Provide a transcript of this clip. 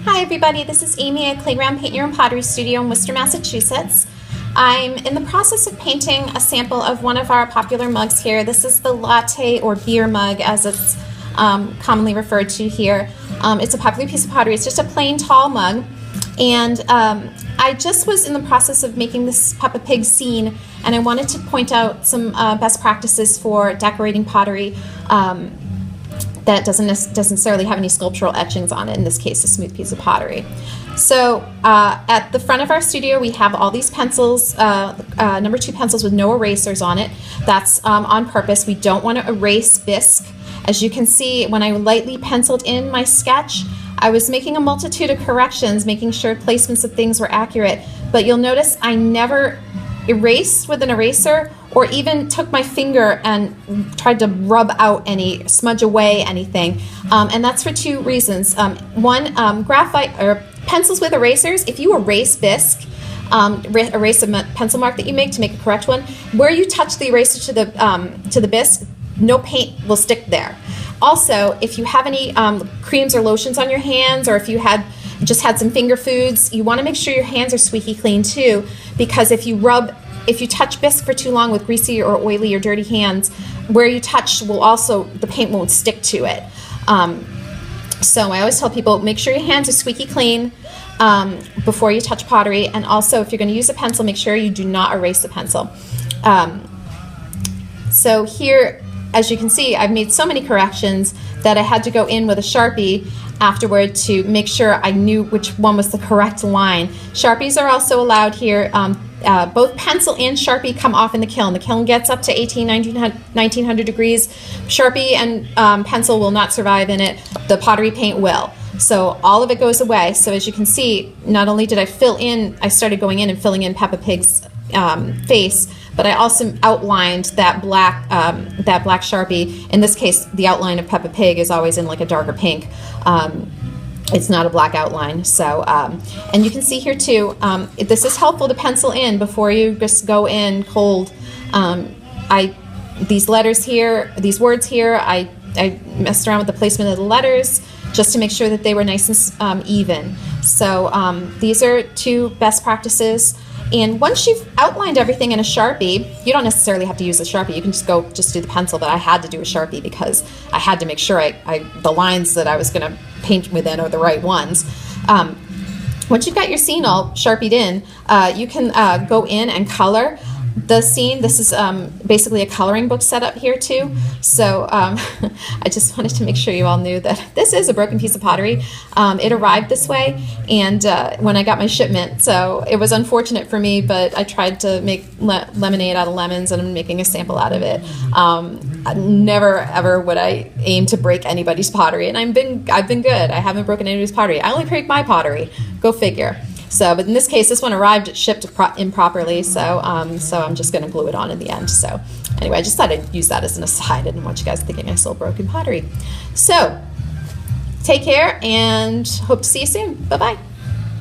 Hi everybody, this is Aimee at Clayground Paint Your Own Pottery Studio in Worcester, Massachusetts. I'm in the process of painting a sample of one of our popular mugs here. This is the latte or beer mug as it's commonly referred to here. It's a popular piece of pottery. It's just a plain tall mug, and I just was in the process of making this Peppa Pig scene, and I wanted to point out some best practices for decorating pottery that doesn't necessarily have any sculptural etchings on it, in this case a smooth piece of pottery. So at the front of our studio we have all these pencils, number 2 pencils with no erasers on it. That's on purpose. We don't want to erase bisque. As you can see, when I lightly penciled in my sketch, I was making a multitude of corrections, making sure placements of things were accurate, but you'll notice I never erased with an eraser or even took my finger and tried to rub out any, smudge away anything. And that's for 2 reasons. One, graphite or pencils with erasers, if you erase bisque, erase a pencil mark that you make to make a correct one, where you touch the eraser to the bisque, no paint will stick there. Also, if you have any creams or lotions on your hands, or if you just had some finger foods, you want to make sure your hands are squeaky clean too, because if you touch bisque for too long with greasy or oily or dirty hands, where you touch the paint won't stick to it. So I always tell people, make sure your hands are squeaky clean before you touch pottery, and also if you're going to use a pencil, make sure you do not erase the pencil. So here, as you can see, I've made so many corrections that I had to go in with a Sharpie afterward to make sure I knew which one was the correct line. Sharpies are also allowed here. Both pencil and Sharpie come off in the kiln. The kiln gets up to 1900 degrees. Sharpie and pencil will not survive in it. The pottery paint will. So all of it goes away. So as you can see, not only did I started going in and filling in Peppa Pig's face, but I also outlined that black Sharpie. In this case, the outline of Peppa Pig is always in like a darker pink. It's not a black outline. So, and you can see here too, this is helpful to pencil in before you just go in cold. These letters here, these words here, I messed around with the placement of the letters just to make sure that they were nice and even. So these are 2 best practices. And once you've outlined everything in a Sharpie, you don't necessarily have to use a Sharpie. You can just do the pencil, but I had to do a Sharpie because I had to make sure the lines that I was going to paint within are the right ones. Once you've got your scene all Sharpied in, you can go in and color the scene. This is basically a coloring book setup here too. So I just wanted to make sure you all knew that this is a broken piece of pottery. It arrived this way, and when I got my shipment, so it was unfortunate for me, but I tried to make lemonade out of lemons, and I'm making a sample out of it. Never ever would I aim to break anybody's pottery, and I've been good. I haven't broken anybody's pottery. I only break my pottery. Go figure. So, but in this case, this one arrived shipped improperly, so I'm just going to glue it on in the end. So anyway, I just thought I'd use that as an aside. I didn't want you guys thinking I sold broken pottery. So take care and hope to see you soon. Bye-bye.